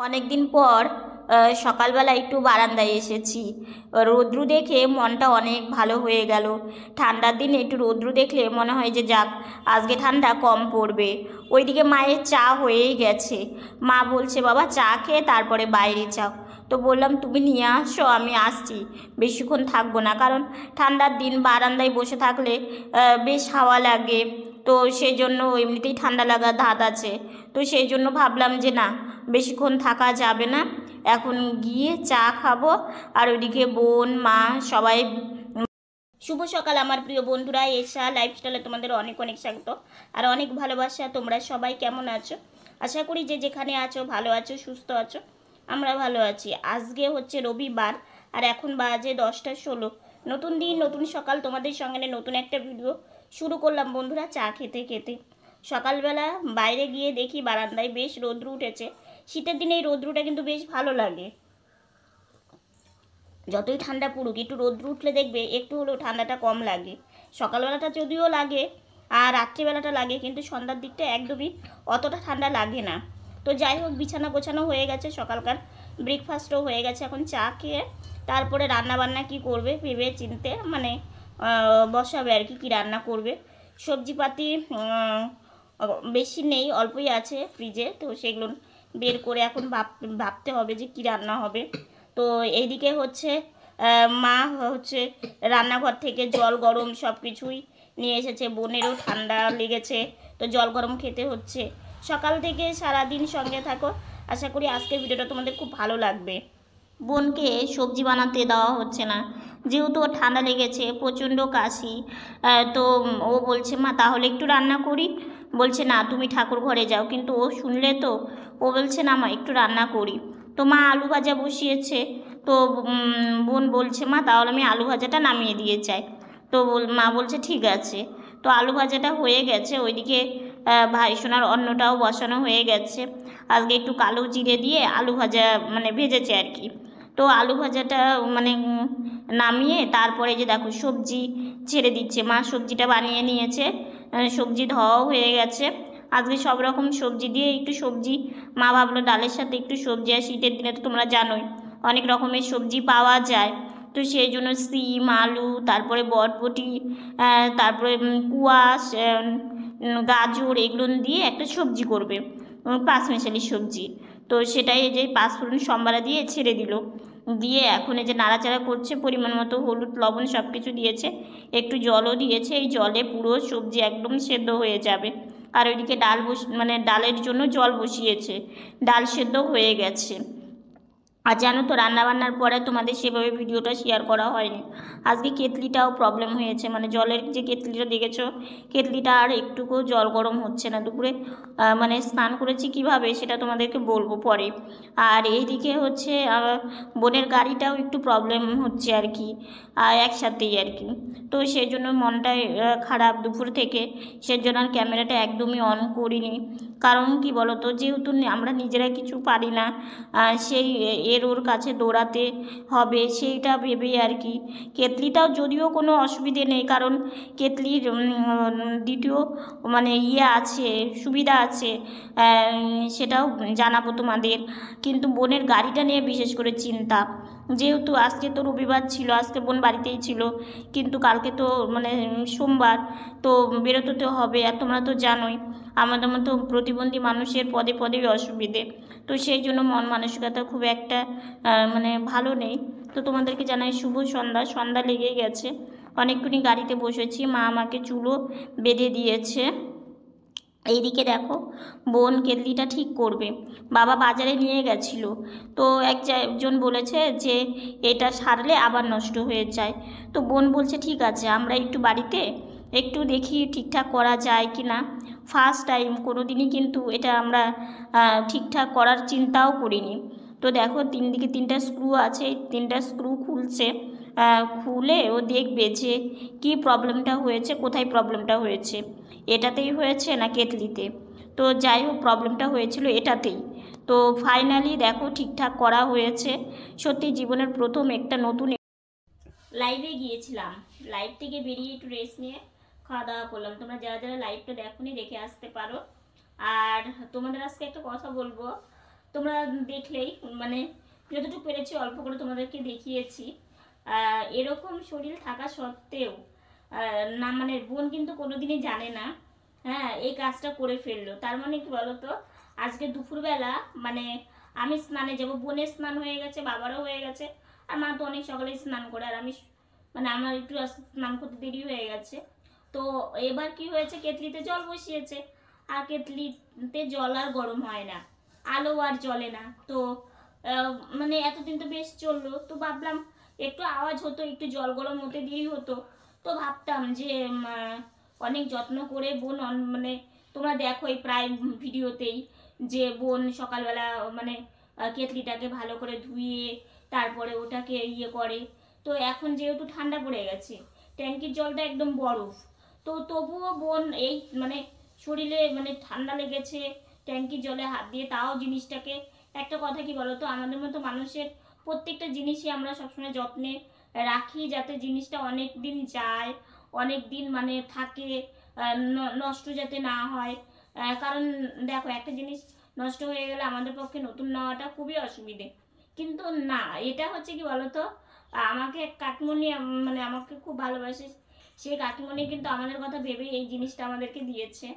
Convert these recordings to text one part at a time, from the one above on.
অনেকদিন পর সকালবেলা একটু বারান্দায় এসেছি। রৌদ্র দেখে মনটা অনেক ভালো হয়ে গেল। ঠান্ডার দিনে একটু রৌদ্র দেখলে মনে হয় যে যাক, আজকে ঠান্ডা কম পড়বে। ওইদিকে মায়ের চা হয়েই গেছে। মা বলছে বাবা চা খেয়ে তারপরে বাইরে যাও। তো বললাম তুমি নিয়ে আসো, আমি আসছি, বেশিক্ষণ থাকবো না, কারণ ঠান্ডার দিন বারান্দায় বসে থাকলে বেশ হাওয়া লাগে। তো সেই জন্য এমনিতেই ঠান্ডা লাগার ধাত আছে। তো সেই জন্য ভাবলাম যে না, বেশিক্ষণ থাকা যাবে না, এখন গিয়ে চা খাবো। আর ওইদিকে বোন মা সবাই। শুভ সকাল আমার প্রিয় বন্ধুরা, এশা লাইফস্টাইলে তোমাদের অনেক অনেক স্বাগত আর অনেক ভালোবাসা। তোমরা সবাই কেমন আছো? আশা করি যে যেখানে আছো ভালো আছো, সুস্থ আছো। আমরা ভালো আছি। আজকে হচ্ছে রবিবার আর এখন বাজে 10টা 16। নতুন দিন নতুন সকাল, তোমাদের সঙ্গে নতুন একটা ভিডিও শুরু করলাম বন্ধুরা, চা খেতে খেতে। সকালবেলা বাইরে গিয়ে দেখি বারান্দায় বেশ রৌদ্র উঠেছে। শীতের দিনে এই রৌদ্রটা কিন্তু বেশ ভালো লাগে। যতই ঠান্ডা পড়ুক একটু রৌদ্র উঠলে দেখবে একটু হলেও ঠান্ডাটা কম লাগে। সকালবেলাটা যদিও লাগে আর রাত্রিবেলাটা লাগে, কিন্তু সন্ধ্যার দিকটা একদমই অতটা ঠান্ডা লাগে না। তো যাই হোক, বিছানা গোছানো হয়ে গেছে, সকালকার ব্রেকফাস্টও হয়ে গেছে। এখন চা খেয়ে তারপরে রান্নাবান্না কি করবে ভেবে চিনতে বসাবে আর কি, কী রান্না করবে। সবজিপাতি বেশি নেই, অল্পই আছে ফ্রিজে, তো সেগুলো বের করে এখন ভাবতে হবে যে কী রান্না হবে। তো এইদিকে হচ্ছে মা হচ্ছে রান্নাঘর থেকে জল গরম সব কিছুই নিয়ে এসেছে। বোনেরও ঠান্ডা লেগেছে, তো জল গরম খেতে হচ্ছে। সকাল থেকে সারাদিন সঙ্গে থাকো, আশা করি আজকের ভিডিওটা তোমাদের খুব ভালো লাগবে। বোনকে সবজি বানাতে দেওয়া হচ্ছে না, যেহেতু ওর ঠান্ডা লেগেছে, প্রচণ্ড কাশি। তো ও বলছে মা তাহলে একটু রান্না করি। বলছে না তুমি ঠাকুর ঘরে যাও, কিন্তু ও শুনলে তো ও বলছে না মা একটু রান্না করি। তো মা আলু ভাজা বসিয়েছে। তো বোন বলছে মা তাহলে আমি আলু ভাজাটা নামিয়ে দিয়ে যাই। তো মা বলছে ঠিক আছে। তো আলু ভাজাটা হয়ে গেছে। ওইদিকে ভাই সোনার অন্নটাও বসানো হয়ে গেছে। আজকে একটু কালো জিরে দিয়ে আলু ভাজা মানে ভেজেছে আর কি। তো আলু ভাজাটা মানে নামিয়ে তারপরে যে দেখো সবজি ছেড়ে দিচ্ছে। মা সবজিটা বানিয়ে নিয়েছে, সবজি ধোয়াও হয়ে গেছে। আজকে সব রকম সবজি দিয়ে একটু সবজি, মা ভাবলো ডালের সাথে একটু সবজি, আর শীতের দিনে তো তোমরা জানোই অনেক রকমের সবজি পাওয়া যায়। তো সেই জন্য সিম আলু, তারপরে বরবটি, তারপরে কুয়াশ, গাজর, এগুলো দিয়ে একটা সবজি করবে, পাঁচমিশালি সবজি। তো সেটাই যে পাঁচফোড়ন সম্বারা দিয়ে ছেড়ে দিল, দিয়ে এখন এই যে নাড়াচাড়া করছে। পরিমাণ মতো হলুদ লবণ সব কিছু দিয়েছে, একটু জলও দিয়েছে। এই জলে পুরো সবজি একদম সেদ্ধ হয়ে যাবে। আর ওইদিকে ডাল মানে ডালের জন্য জল বসিয়েছে, ডাল সেদ্ধ হয়ে গেছে। আর জানো তো রান্নাবান্নার পরে তোমাদের সেভাবে ভিডিওটা শেয়ার করা হয়নি। আজকে কেতলিটাও প্রবলেম হয়েছে, মানে জলের যে কেতলিটা দেখেছো, কেতলিটা আর একটুকু জল গরম হচ্ছে না। দুপুরে মানে স্নান করেছি কিভাবে সেটা তোমাদেরকে বলবো পরে। আর এইদিকে হচ্ছে বোনের গাড়িটাও একটু প্রবলেম হচ্ছে আর কি, একসাথেই আর কি। তো সেই জন্য মনটা খারাপ দুপুর থেকে। সেজন্য আর ক্যামেরাটা একদমই অন করিনি। কারণ কি বলো তো, যেহেতু আমরা নিজেরা কিছু পারি না, সেই এর ওর কাছে দৌড়াতে হবে সেইটা ভেবেই আর কি। কেতলিটাও যদিও কোনো অসুবিধে নেই, কারণ কেতলির দ্বিতীয় মানে আছে, সুবিধা আছে, সেটাও জানাবো তোমাদের। কিন্তু বোনের গাড়িটা নিয়ে বিশেষ করে চিন্তা। যেহেতু আজকে তো রবিবার ছিল, আজকে বোন বাড়িতেই ছিল, কিন্তু কালকে তো মানে সোমবার, তো বেরোতে তো হবে। আর তোমরা তো জানোই আমাদের মতো প্রতিবন্ধী মানুষের পদে পদেই অসুবিধে। তো সেই জন্য মন মানসিকতা খুব একটা মানে ভালো নেই। তো তোমাদেরকে জানাই শুভ সন্ধ্যা। সন্ধ্যা লেগে গেছে, অনেকক্ষণই গাড়িতে বসেছি। মা আমাকে চুলও বেঁধে দিয়েছে। এইদিকে দেখো বোন কেতলিটা ঠিক করবে, বাবা বাজারে নিয়ে গেছিল। তো একজন বলেছে যে এটা সারলে আবার নষ্ট হয়ে যায়। তো বোন বলছে ঠিক আছে আমরা একটু বাড়িতে একটু দেখি ঠিকঠাক করা যায় কি না। ফার্স্ট টাইম, কোনো দিনই কিন্তু এটা আমরা ঠিকঠাক করার চিন্তাও করিনি। তো দেখো দিকে 3টা স্ক্রু আছে, 3টা স্ক্রু খুলছে। খুলে ও দেখবে যে কী প্রবলেমটা হয়েছে, কোথায় প্রবলেমটা হয়েছে, এটাতেই হয়েছে না কেতলিতে। তো যাই হোক প্রবলেমটা হয়েছিল এটাতেই। তো ফাইনালি দেখো ঠিকঠাক করা হয়েছে। সত্যি জীবনের প্রথম একটা নতুন লাইভে গিয়েছিলাম, লাইভ থেকে বেরিয়ে একটু রেস্ট নিয়ে খাওয়া দাওয়া করলাম। তোমরা যারা যারা লাইভটা দেখোনি দেখে আসতে পারো। আর তোমাদের আজকে একটা কথা বলবো, তোমরা দেখলেই, মানে যতটুকু পেরেছি অল্প করে তোমাদেরকে দেখিয়েছি। এরকম শরীর থাকা সত্ত্বেও না, মানে বোন কিন্তু কোনোদিনই জানে না, হ্যাঁ, এই কাজটা করে ফেললো। তার মানে কি বলতো, আজকে দুপুরবেলা মানে আমি স্নানে যাব, বোনের স্নান হয়ে গেছে, বাবারও হয়ে গেছে, আর মা তো অনেক সকালে স্নান করে, আর আমি মানে আমার একটু স্নান করতে দেরি হয়ে গেছে। তো এবার কি হয়েছে, কেতলিতে জল বসিয়েছে, আর কেতলিতে জল আর গরম হয় না, আলো আর জ্বলে না। তো মানে এতদিন তো বেশ চললো, তো ভাবলাম একটু আওয়াজ হতো, একটু জল গরম হতে দেরি হতো। তো ভাবতাম যে অনেক যত্ন করে বোন মানে তোমরা দেখো এই প্রায় ভিডিওতেই যে বোন সকালবেলা মানে কেতলিটাকে ভালো করে ধুয়ে তারপরে ওটাকে ইয়ে করে। তো এখন যেহেতু ঠান্ডা পড়ে গেছে, ট্যাঙ্কির জলটা একদম বরফ, তো তবুও বোন এই মানে শরীরে মানে ঠান্ডা লেগেছে, ট্যাঙ্কির জলে হাত দিয়ে, তাও জিনিসটাকে, একটা কথা কি বলতো, আমাদের মতো মানুষের প্রত্যেকটা জিনিসই আমরা সবসময় যত্নে রাখি, যাতে জিনিসটা অনেক দিন যায়, অনেক দিন মানে থাকে, নষ্ট যাতে না হয়। কারণ দেখো, একটা জিনিস নষ্ট হয়ে গেলে আমাদের পক্ষে নতুন নেওয়াটা খুবই অসুবিধে। কিন্তু না, এটা হচ্ছে কি বলতো, আমাকে এক কাকিমণি মানে আমাকে খুব ভালোবাসে, সেই কাকিমণি কিন্তু আমাদের কথা ভেবে এই জিনিসটা আমাদেরকে দিয়েছে।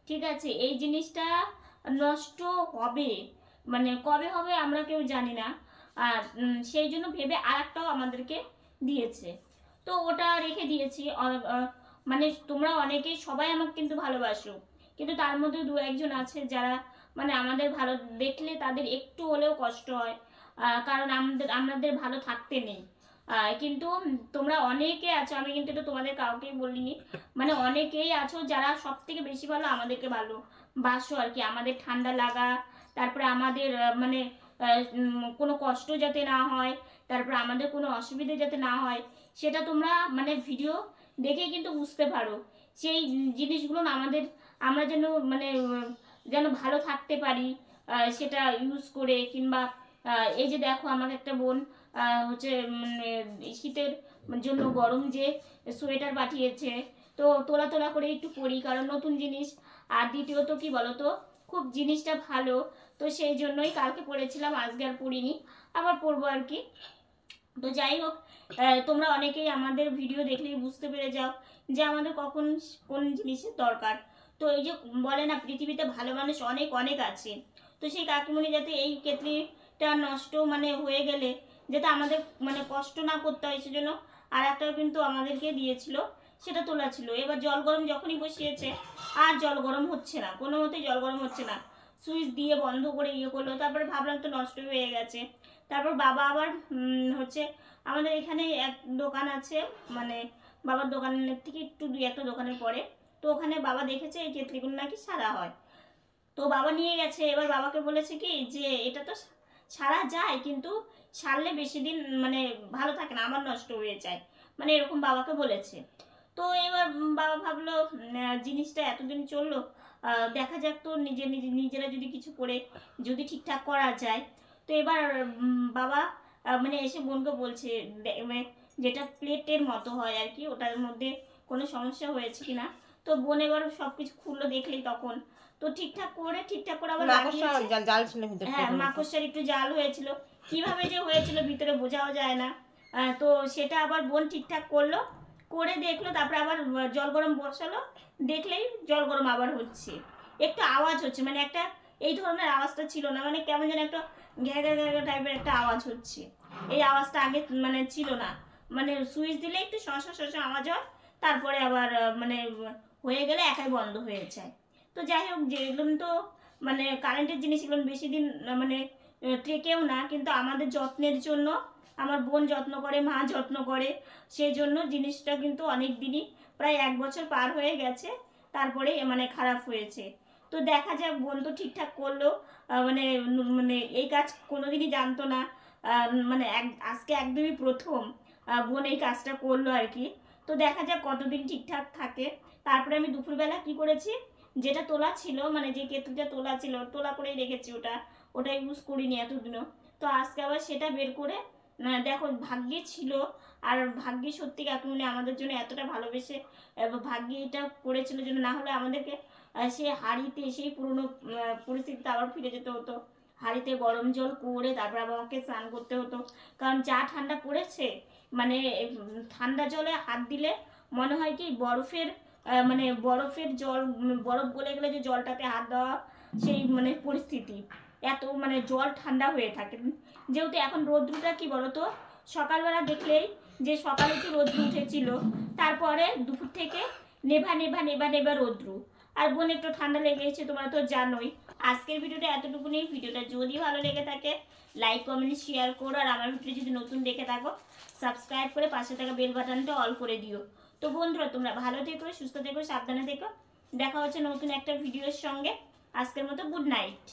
ঠিক আছে, এই জিনিসটা নষ্ট হবে মানে কবে হবে আমরা কেউ জানি না, আর সেই জন্য ভেবে আর একটাও আমাদেরকে দিয়েছে। তো ওটা রেখে দিয়েছি। মানে তোমরা অনেকেই সবাই আমাকে কিন্তু ভালোবাসো, কিন্তু তার মধ্যে দু একজন আছে যারা মানে আমাদের ভালো দেখলে তাদের একটু হলেও কষ্ট হয়, কারণ আমাদের ভালো থাকতে নেই। কিন্তু তোমরা অনেকে আছো, আমি কিন্তু এটা তোমাদের কাউকেই বলিনি, মানে অনেকেই আছো যারা সব থেকে বেশি ভালো আমাদেরকে ভালোবাসো আর কি। আমাদের ঠান্ডা লাগা, তারপরে আমাদের মানে কোনো কষ্ট যাতে না হয়, তারপরে আমাদের কোনো অসুবিধা যাতে না হয়, সেটা তোমরা মানে ভিডিও দেখে কিন্তু বুঝতে পারো। সেই জিনিসগুলো না আমাদের, আমরা যেন মানে যেন ভালো থাকতে পারি সেটা ইউজ করে। কিংবা এই যে দেখো, আমাকে একটা বোন হচ্ছে শীতের জন্য গরম যে সোয়েটার পাঠিয়েছে, তো তোলা তোলা করে একটু পরি, কারণ নতুন জিনিস। আর দ্বিতীয়ত কি বলতো, খুব জিনিসটা ভালো, তো সেই জন্যই কালকে পরেছিলাম, আজকে আর পরিনি, আবার পরবো আর কি। তো যাই হোক, তোমরা অনেকেই আমাদের ভিডিও দেখলেই বুঝতে পেরে যাও যে আমাদের কখন কোন জিনিসের দরকার। তো এই যে বলে না, পৃথিবীতে ভালো মানুষ অনেক অনেক আছে, তো সেই কাকিমণি যাতে এই কেতলিটা নষ্ট মানে হয়ে গেলে যাতে আমাদের মানে কষ্ট না করতে হয়, সেজন্য আর একটাও কিন্তু আমাদেরকে দিয়েছিল, সেটা তোলা ছিল। এবার জল গরম যখনই বসিয়েছে, আর জল গরম হচ্ছে না, কোনো মতেই জল গরম হচ্ছে না, সুইচ দিয়ে বন্ধ করে ইয়ে করলো। তারপরে ভাবলাম তো নষ্ট হয়ে গেছে। তারপর বাবা আবার হচ্ছে আমাদের এখানে এক দোকান আছে, মানে বাবার দোকানের থেকে একটু দুই একটা দোকানের পরে, তো ওখানে বাবা দেখেছে এই কেতলিগুলো নাকি সারা হয়, তো বাবা নিয়ে গেছে। এবার বাবাকে বলেছে কি যে এটা তো সারা যায়, কিন্তু সারলে বেশি দিন মানে ভালো থাকে না, আবার নষ্ট হয়ে যায়, মানে এরকম বাবাকে বলেছে। তো এবার বাবা ভাবলো জিনিসটা এতদিন চললো, দেখা যাক তো নিজেরা যদি কিছু করে যদি ঠিকঠাক করা যায়। তো এবার বাবা মানে এসে বোনকে বলছে মানে যেটা প্লেটের মতো হয় আর কি, ওটার মধ্যে কোনো সমস্যা হয়েছে কিনা। তো বোন এবার সব কিছু খুললো, দেখলেই তখন তো ঠিকঠাক করে আবার জাল ছিল ভিতরে, হ্যাঁ, মাকড়সার একটু জাল হয়েছিল, কিভাবে যে হয়েছিল ভিতরে বোঝাও যায় না। তো সেটা আবার বোন ঠিকঠাক করলো, করে দেখলো, তারপরে আবার জল গরম বসালো, দেখলেই জল গরম আবার হচ্ছে, একটু আওয়াজ হচ্ছে, মানে একটা এই ধরনের আওয়াজটা ছিল না, মানে কেমন যেন একটা ঘ্যা ঘ্যা ঘ্যা ঘ্যা টাইপের একটা আওয়াজ হচ্ছে, এই আওয়াজটা আগে মানে ছিল না। মানে সুইচ দিলে একটু শশা আওয়াজ হয়, তারপরে আবার মানে হয়ে গেলে একাই বন্ধ হয়ে যায়। তো যাই হোক, যেগুলো তো মানে কারেন্টের জিনিস, এগুলো বেশি দিন মানে টেকেও না, কিন্তু আমাদের যত্নের জন্য আমার বোন যত্ন করে, মা যত্ন করে, সেই জন্য জিনিসটা কিন্তু অনেক দিনই, প্রায় 1 বছর পার হয়ে গেছে, তারপরে মানে খারাপ হয়েছে। তো দেখা যাক, বোন তো ঠিকঠাক করলো, মানে মানে এই কাজ কোনোদিনই জানতো না, মানে আজকে একদমই প্রথম বোন এই কাজটা করলো আর কি। তো দেখা যাক কতদিন ঠিকঠাক থাকে। তারপরে আমি দুপুরবেলা কি করেছি, যেটা তোলা ছিল, মানে যে কেতলিটা তোলা ছিল, তোলা করেই রেখেছি, ওটা ইউজ করিনি এতদিনও। তো আজকে আবার সেটা বের করে দেখো, ভাগ্যে ছিল, আর ভাগ্যে সত্যি কাকিমণি আমাদের জন্য এতটা ভালোবেসে ভাগ্যে এটা করেছিল জন্য, না হলে আমাদেরকে সেই হাড়িতে সেই পুরনো পরিস্থিতিতে আবার ফিরে যেতে হতো, হাঁড়িতে গরম জল করে তারপর আবার আমাকে স্নান করতে হতো, কারণ যা ঠান্ডা পড়েছে মানে ঠান্ডা জলে হাত দিলে মনে হয় কি বরফের মানে বরফের জল, বরফ গলে গেলে যে জলটাতে হাত দেওয়া সেই মানে পরিস্থিতি, এত মানে জল ঠান্ডা হয়ে থাকে। যেহেতু এখন রৌদ্রটা কি বলতো, সকালবেলা দেখলেই যে সকালে একটু রৌদ্র উঠেছিল, তারপরে দুপুর থেকে নেভা নেভা নেভা নেভা রৌদ্র। আর বোন একটু ঠান্ডা লেগেছে, তোমরা তো জানোই। আজকের ভিডিওটা এতটুকুনি। ভিডিওটা যদি ভালো লেগে থাকে লাইক কমেন্ট শেয়ার করো, আর আমার ভিডিও যদি নতুন দেখে থাকো সাবস্ক্রাইব করে পাশে থাকা বেল বাটনটা অল করে দিও। তো বন্ধুরা তোমরা ভালো থেকো, সুস্থ থেকো, সাবধানে থেকো। দেখা হচ্ছে নতুন একটা ভিডিওর সঙ্গে। আজকের মতো গুড নাইট।